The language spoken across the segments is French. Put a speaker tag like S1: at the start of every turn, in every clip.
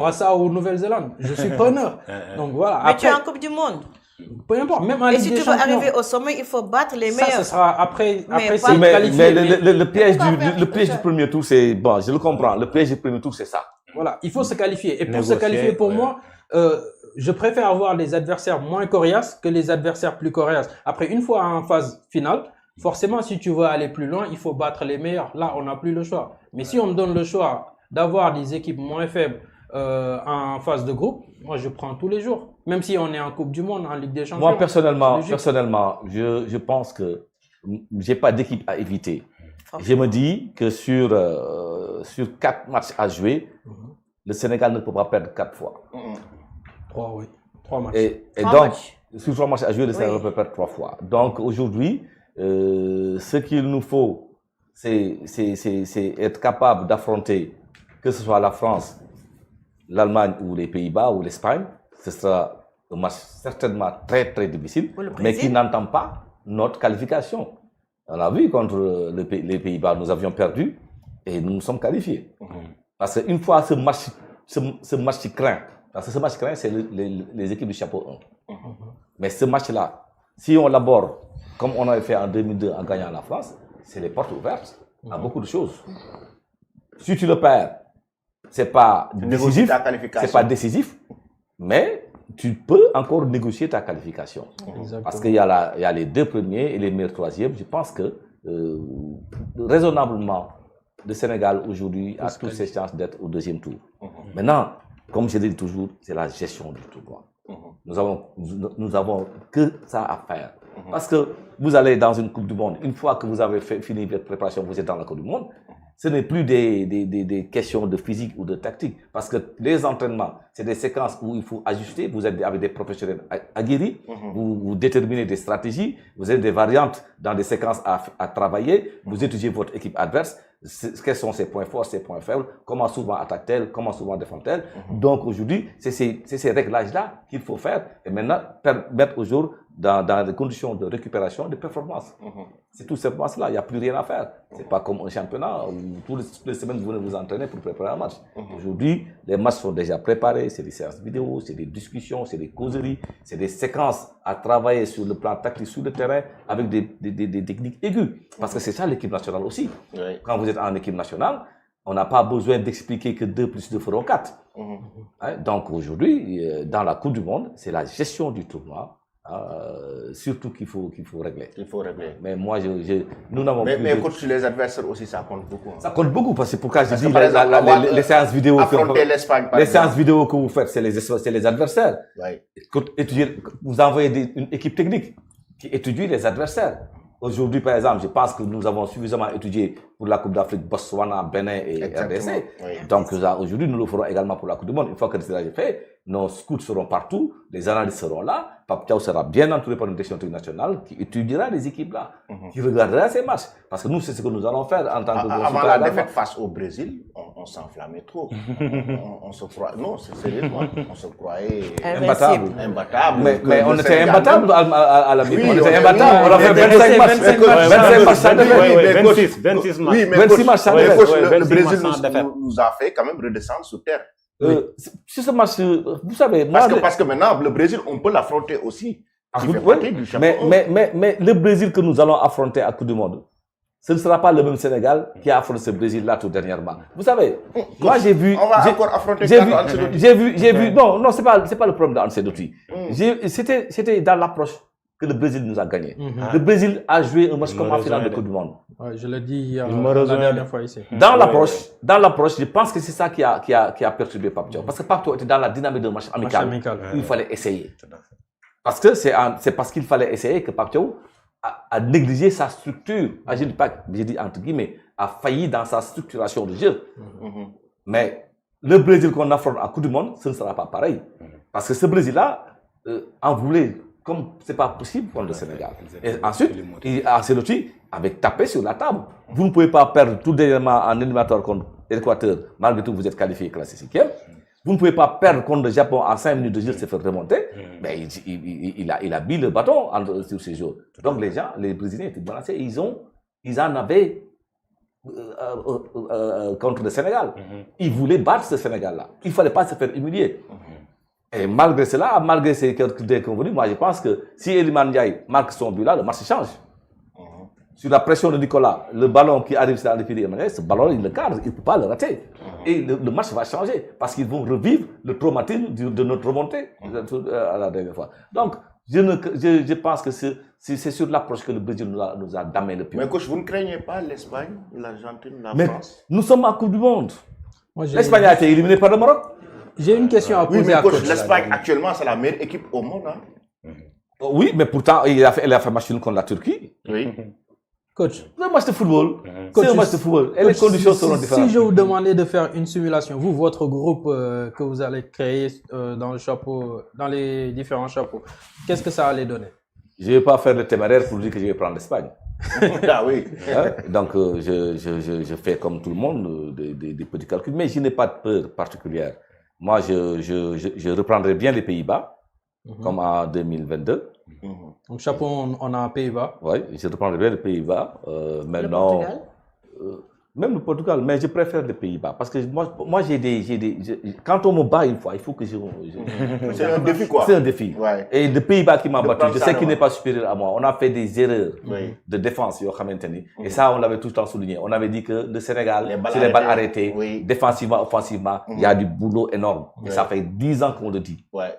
S1: fera ça aux Nouvelle-Zélande. Je suis preneur. Donc voilà.
S2: Mais tu es en Coupe du Monde.
S1: Peu importe, même en
S2: Et
S1: Ligue
S2: si
S1: des
S2: tu veux
S1: Champions.
S2: arriver au sommet, il faut battre les meilleurs.
S1: Ça, ce sera après
S2: Mais
S1: c'est
S2: pas-
S1: qualifié.
S3: Mais le piège
S2: Pourquoi
S3: le piège du premier tour, c'est bon, je le comprends. Le piège du premier tour, c'est ça.
S1: Voilà, il faut se qualifier. Et pour
S4: Négocier,
S1: se qualifier, pour
S4: ouais.
S1: moi, je préfère avoir des adversaires moins coriaces que les adversaires plus coriaces. Après, une fois en phase finale, forcément, si tu veux aller plus loin, il faut battre les meilleurs. Là, on n'a plus le choix. Mais si on me donne le choix d'avoir des équipes moins faibles en phase de groupe, moi, je prends tous les jours. Même si on est en Coupe du Monde, en Ligue des Champions.
S3: Moi, personnellement,
S1: c'est logique.
S3: je pense que j'ai pas d'équipe à éviter. Je me dis que sur 4 matchs à jouer, le Sénégal ne peut pas perdre 4 fois.
S1: 3, oui. 3 matchs.
S3: Et
S2: Trois
S3: donc,
S2: matchs.
S3: sur 3 matchs à jouer, le Sénégal
S2: Oui.
S3: peut perdre 3 fois. Donc, aujourd'hui, ce qu'il nous faut, c'est être capable d'affronter, que ce soit la France, l'Allemagne ou les Pays-Bas ou l'Espagne. Ce sera un match certainement très, très difficile,
S2: Ou le
S3: mais qui
S2: Brésil.
S3: n'entend pas notre qualification. On a vu contre les Pays-Bas, nous avions perdu et nous nous sommes qualifiés. Parce qu'une fois ce match qui craint, parce que ce match craint, c'est les équipes du chapeau 1. Mais ce match-là, si on l'aborde comme on avait fait en 2002 en gagnant la France, c'est les portes ouvertes à beaucoup de choses. Si tu le perds, c'est pas
S5: négocier
S3: décisif,
S5: ta qualification.
S3: c'est pas décisif, mais tu peux encore négocier ta qualification.
S1: Exactement.
S3: Parce qu'il y a les 2 premiers et les meilleurs troisièmes. Je pense que raisonnablement, le Sénégal aujourd'hui a toutes ses chances d'être au 2e tour. Maintenant, comme je le dis toujours, c'est la gestion du tournoi. Nous avons que ça à faire. Parce que vous allez dans une Coupe du Monde, une fois que vous avez fini votre préparation, vous êtes dans la Coupe du Monde, ce n'est plus des questions de physique ou de tactique. Parce que les entraînements, c'est des séquences où il faut ajuster. Vous êtes avec des professionnels aguerris, vous déterminez des stratégies, vous avez des variantes dans des séquences à travailler, vous étudiez votre équipe adverse, quels sont ses points forts, ses points faibles, comment souvent attaque-t-elle, comment souvent défend-elle. Donc aujourd'hui, c'est ces réglages-là qu'il faut faire et maintenant mettre au jour dans des conditions de récupération, de performance. C'est tout simplement cela, il n'y a plus rien à faire. C'est pas comme un championnat où toutes les semaines vous venez vous entraîner pour préparer un match. Aujourd'hui, les matchs sont déjà préparés, c'est des séances vidéo, c'est des discussions, c'est des causeries, c'est des séquences à travailler sur le plan tactique, sur le terrain, avec des techniques aiguës. Parce que c'est ça l'équipe nationale aussi.
S5: Oui.
S3: Quand vous êtes en équipe nationale, on n'a pas besoin d'expliquer que 2 plus 2 feront 4. Hein, donc aujourd'hui, dans la Coupe du Monde, c'est la gestion du tournoi, surtout qu'il faut régler.
S5: Il faut régler.
S3: Mais moi, nous n'avons plus
S5: Mais
S3: de-
S5: coach, sur les adversaires aussi, ça compte beaucoup.
S3: Ça compte beaucoup parce que c'est pourquoi je
S5: Parce
S3: dis
S5: que, par exemple, avoir,
S3: les séances vidéo.
S5: affronter l'Espagne, par
S3: Les
S5: exemple.
S3: séances vidéo que vous faites, c'est les adversaires.
S5: Oui.
S3: Vous envoyez une équipe technique qui étudie les adversaires. Aujourd'hui, par exemple, je pense que nous avons suffisamment étudié pour la Coupe d'Afrique, Botswana, Bénin et
S5: Exactement,
S3: RDC.
S5: oui.
S3: Donc aujourd'hui, nous le ferons également pour la Coupe du Monde. Une fois que cela est fait, nos scouts seront partout, les analystes seront là, Pape Thiaw sera bien entouré par une direction technique nationale qui étudiera les équipes-là, qui regardera ces matchs. Parce que nous, c'est ce que nous allons faire en tant que
S5: Avant
S3: consultants
S5: la
S3: également.
S5: défaite face au Brésil, on s'enflammait trop. on se croyait. Non, c'est sérieusement. On se croyait
S3: Imbattable.
S5: imbattable.
S3: Mais on
S5: Le
S3: était
S5: Sénégal-
S3: imbattable à la mi-temps.
S5: Oui,
S3: on était
S5: on-
S3: imbattable.
S5: oui,
S3: on a
S5: oui,
S3: fait
S5: mais
S3: 25 matchs. 25 matchs sans défaite.
S4: Ouais,
S5: mais coach,
S4: 26 matchs.
S5: Oui, mais
S3: 26
S5: coach,
S3: matchs sans
S5: mais
S3: défaite.
S5: coach,
S4: Ouais,
S5: le
S4: 26
S5: Brésil
S4: matchs sans défaite.
S5: nous a fait quand même redescendre sur terre.
S3: Sur ce match, vous savez, moi,
S5: Parce que maintenant, le Brésil, on peut l'affronter aussi. Qui fait
S3: oui,
S5: partie du championnat.
S3: mais le Brésil que nous allons affronter à Coupe du Monde, ce ne sera pas le même Sénégal qui a affronté ce Brésil-là tout dernièrement. Vous savez, moi j'ai vu...
S5: On va
S3: j'ai-
S5: encore affronter
S3: j'ai
S5: Carlo
S3: vu,
S5: Ancelotti.
S3: j'ai vu, non, c'est pas le problème d'Ancelotti. C'était dans l'approche que le Brésil nous a gagné. Le Brésil a joué un match comme en finale de Coupe du Monde.
S1: Ouais, je l'ai dit
S4: Il me
S1: la
S4: rejoint.
S1: dernière fois ici.
S3: Dans l'approche, je pense que c'est ça qui a perturbé Pape Thiaw. Parce que Pape Thiaw était dans la dynamique d'un match amical.
S1: amical,
S3: Où il fallait essayer. Parce que c'est parce qu'il fallait essayer que Pape Thiaw a négligé sa structure. Je dis pas, je dis entre guillemets, a failli dans sa structuration de jeu. Mais le Brésil qu'on affronte à Coupe du Monde, ce ne sera pas pareil. Parce que ce Brésil-là en voulait, comme c'est pas possible contre le Sénégal. Et ensuite, Ancelotti avait tapé sur la table. Vous ne pouvez pas perdre tout dernièrement en éliminatoire contre l'Équateur, malgré tout vous êtes qualifié classé 5e. Vous ne pouvez pas perdre contre le Japon en 5 minutes de jeu, se faire remonter. Mais il a mis le bâton sur ces jours. Donc les Brésiliens étaient balancés. Ils en avaient contre le Sénégal. Ils voulaient battre ce Sénégal-là. Il ne fallait pas se faire humilier. Et malgré cela, malgré ces quelques déconvenus, moi je pense que si Iliman Ndiaye marque son but là, le match change. Sur la pression de Nicolas, le ballon qui arrive sur la défilée, ce ballon, il le cadre, il ne peut pas le rater. Et le match va changer parce qu'ils vont revivre le traumatisme de notre remontée à la dernière fois. Donc, je pense que c'est sur l'approche que le Brésil nous a damé le pied.
S5: Mais coach, vous ne craignez pas l'Espagne, l'Argentine, la
S3: Mais
S5: France?
S3: nous sommes en Coupe du Monde. L'Espagne a été éliminée par le Maroc.
S1: J'ai une question à poser à coach.
S5: L'Espagne, actuellement, c'est la meilleure équipe au monde. Hein?
S3: Oui, mais pourtant, elle a fait match nul contre la Turquie.
S5: Oui.
S1: Coach.
S3: C'est un match de football.
S1: Coach,
S3: C'est un match de football. Et les conditions seront différentes.
S1: Si je vous demandais de faire une simulation, vous, votre groupe que vous allez créer dans le chapeau, dans les différents chapeaux, qu'est-ce que ça allait donner?
S3: Je ne vais pas faire le téméraire pour dire que je vais prendre l'Espagne.
S5: Ah oui.
S3: Hein? Donc, je fais comme tout le monde des petits calculs, mais je n'ai pas de peur particulière. Moi, je reprendrai bien les Pays-Bas, comme en 2022.
S1: Donc, chapeau, on a Pays-Bas.
S3: Oui, je reprendrai bien les Pays-Bas. Maintenant,
S2: Le Portugal?
S3: Même le Portugal, mais je préfère les Pays-Bas. Parce que moi quand on me bat une fois, il faut que
S5: C'est un défi, quoi.
S3: C'est un défi.
S5: Ouais.
S3: Et les Pays-Bas qui m'a battu, je sais qu'il
S5: ouais.
S3: n'est pas supérieur à moi. On a fait des erreurs
S5: Oui.
S3: de défense, et ça, on l'avait tout le temps souligné. On avait dit que le Sénégal,
S5: balles
S3: c'est les balles
S5: arrêtées.
S3: arrêtées,
S5: Oui.
S3: défensivement, offensivement, il y a du boulot énorme. Et
S5: Ouais.
S3: ça fait 10 ans qu'on le dit.
S5: Ouais.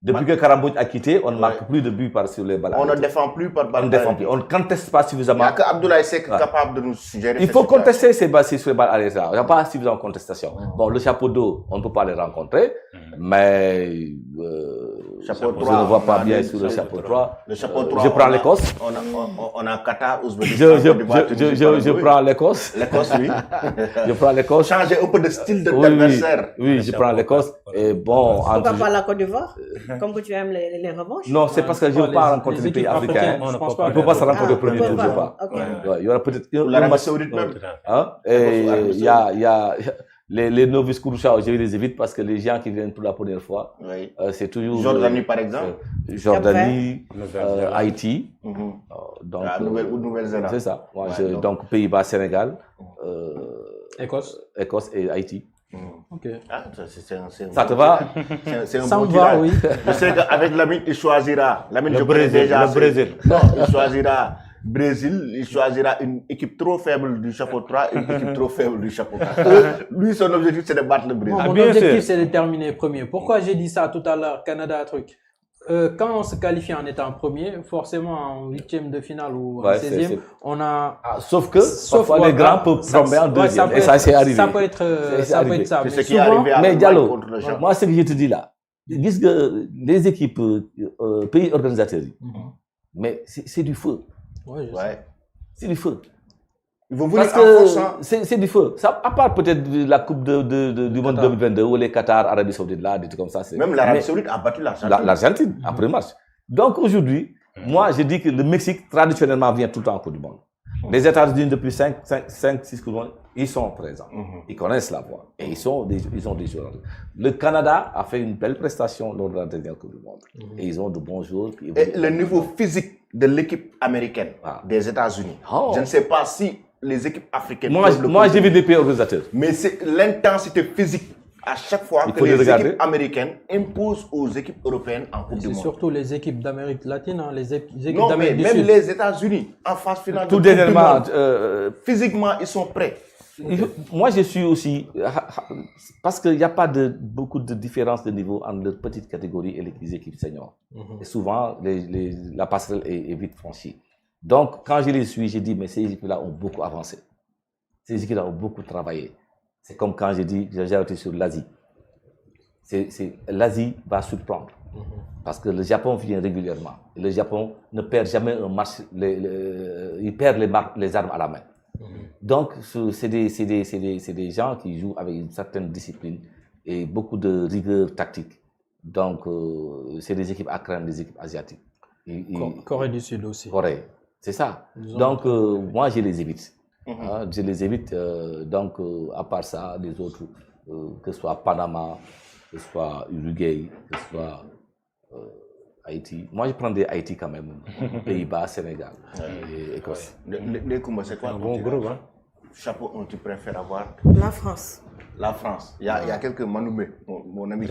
S3: Depuis que Karambouch a quitté, on ne marque plus de buts sur les balles
S5: On ne
S3: arrêtées.
S5: défend plus par
S3: On
S5: balle
S3: ne défend plus.
S5: arrêtée.
S3: On ne conteste pas
S5: Il n'y
S3: suffisamment.
S5: a que Abdoulaye Seck
S3: Ouais.
S5: capable de nous suggérer.
S3: Il
S5: cette
S3: faut
S5: situation.
S3: contester ces balles sur les balles arrêtées. Il n'y a pas suffisamment de contestation. Bon, le chapeau d'eau, on ne peut pas les rencontrer, mais
S5: Chapeau
S3: je
S5: 3,
S3: ne vois pas
S5: on a
S3: bien
S5: dit-
S3: sur le chapeau 3.
S5: Le chapeau 3.
S3: Je prends l'Écosse.
S5: On a Qatar, Ouzbékistan, Côte d'Ivoire, Tunisie,
S3: Je
S5: Paraguay.
S3: prends l'Écosse.
S5: L'Écosse, oui.
S3: Je prends l'Écosse.
S5: Changer un peu de style
S3: Oui,
S5: d'adversaire.
S3: oui, je prends l'Écosse. Et bon,
S2: Pourquoi
S3: entre-
S2: pas la Côte d'Ivoire? Comme que tu aimes les revanches?
S3: non, c'est parce que je ne veux pas rencontrer des pays africains.
S1: Je pense
S3: On
S1: pas.
S3: ne peut pas se rencontrer au
S2: Ah,
S3: premier
S2: on
S3: tour,
S2: peut
S3: je ne
S2: pas.
S3: pas.
S2: Ok.
S3: Ouais, il y aura peut-être
S5: Ou
S3: un
S5: l'Arabie
S3: match.
S5: Saoudite même.
S3: Hein? Et il y a les novices Kouroucha, je les évite parce que les gens qui viennent pour la première fois,
S5: Oui.
S3: c'est toujours.
S5: Jordanie, par exemple.
S3: Jordanie, Haïti.
S5: Mhm.
S3: Donc,
S5: La Nouvelle-Zélande.
S3: c'est ça. Moi,
S5: Ouais,
S3: donc, Pays-Bas, Sénégal,
S1: Écosse.
S3: Écosse et Haïti.
S5: Mhm.
S1: Ok.
S5: Ah, c'est un
S3: Ça te
S5: bon
S3: va?
S5: tirage. C'est un
S1: Ça
S5: bon
S1: me va,
S5: tirage.
S1: oui.
S5: Je sais qu'avec Lamine, il choisira. Lamine,
S4: Le
S5: je connais
S4: Brésil,
S5: déjà.
S4: le Brésil.
S5: Non, il choisira Brésil, il choisira une équipe trop faible du chapeau 3, une équipe trop faible du chapeau 4. Lui, son objectif, c'est de battre le Brésil.
S1: Moi, mon
S4: bien
S1: objectif,
S4: sûr.
S1: c'est de terminer premier. Pourquoi j'ai dit ça tout à l'heure, Canada, truc? Quand on se qualifie en étant premier, forcément en huitième de finale ou en
S3: Ouais,
S1: 16e,
S3: c'est-
S1: on a.
S3: Ah, sauf que parfois les grands peuvent tomber en deuxième. Et ça, c'est arrivé.
S1: Ça peut être
S3: C'est
S1: ça.
S3: arrivé.
S1: Peut être ça.
S5: C'est ce
S1: Mais
S5: qui est
S1: souvent,
S5: arrivé à
S3: Mais
S5: l'Allemagne
S3: Diallo,
S5: contre le Japon.
S3: moi, ce que je te dis là, dis que les équipes, pays organisateurs, mais c'est du feu.
S1: Ouais, je sais.
S5: Ouais.
S3: C'est du feu.
S5: Ils vont venir
S3: Parce
S5: en force, hein.
S3: que c'est du feu. Ça, à part peut-être de la Coupe du Monde 2022 ou les Qatar, Arabie Saoudite, là, des trucs comme ça.
S5: Même l'Arabie
S3: mais-
S5: Saoudite a battu l'Argentine.
S3: L'Argentine, après match. Donc aujourd'hui, moi je dis que le Mexique traditionnellement vient tout le temps en Coupe du Monde. Les États-Unis depuis 5-6 Coupe du Monde, ils sont présents. Ils connaissent la voie et ils ont des joueurs. Le Canada a fait une belle prestation lors de la dernière Coupe du Monde. Et ils ont de bons joueurs. Qui
S5: Et le niveau physique de l'équipe américaine
S3: Ah.
S5: des États-Unis,
S3: Oh.
S5: je ne sais pas si les équipes africaines
S3: Moi,
S5: peuvent le
S3: moi j'ai
S5: contenir.
S3: vu des pays organisateurs.
S5: Mais c'est l'intensité physique à chaque fois
S3: Il
S5: que
S3: faut les
S5: les
S3: regarder.
S5: équipes américaines imposent aux équipes européennes en Coupe du
S1: C'est
S5: Monde.
S1: surtout les équipes d'Amérique latine, hein, les équipes
S5: Non, mais
S1: d'Amérique du
S5: même
S1: Sud.
S5: les États-Unis, en phase finale de
S3: Tout
S5: Coupe du
S3: dernièrement,
S5: Monde, physiquement, ils sont prêts.
S3: moi je suis aussi, parce qu'il n'y a pas beaucoup de différence de niveau entre les petites catégories et les équipes seniors. Et souvent, la passerelle est vite franchie. Donc, quand je les suis, je dis, mais ces équipes-là ont beaucoup avancé. Ces équipes-là ont beaucoup travaillé. C'est comme quand j'ai dit, j'ai été sur l'Asie. L'Asie va surprendre. Parce que le Japon vient régulièrement. Et le Japon ne perd jamais un match, il perd les armes à la main. Donc, c'est des gens qui jouent avec une certaine discipline et beaucoup de rigueur tactique. Donc, c'est des équipes à craindre, des équipes asiatiques.
S1: Corée du Sud aussi.
S3: Corée, c'est ça.
S1: Ils ont-
S3: Donc, moi, je les évite. Hein, je les évite. Donc, à part ça, les autres, que ce soit Panama, que ce soit Uruguay, que ce soit Haïti. Moi, je prends des Haïti quand même. Pays-Bas, Sénégal et Écosse.
S5: Les Koumba, c'est quoi
S4: Un
S5: ton
S4: bon
S5: tirage?
S4: groupe, hein.
S5: chapeau 1, tu préfères avoir?
S2: La France.
S5: La France. Il y a quelques Manoumé, mon ami.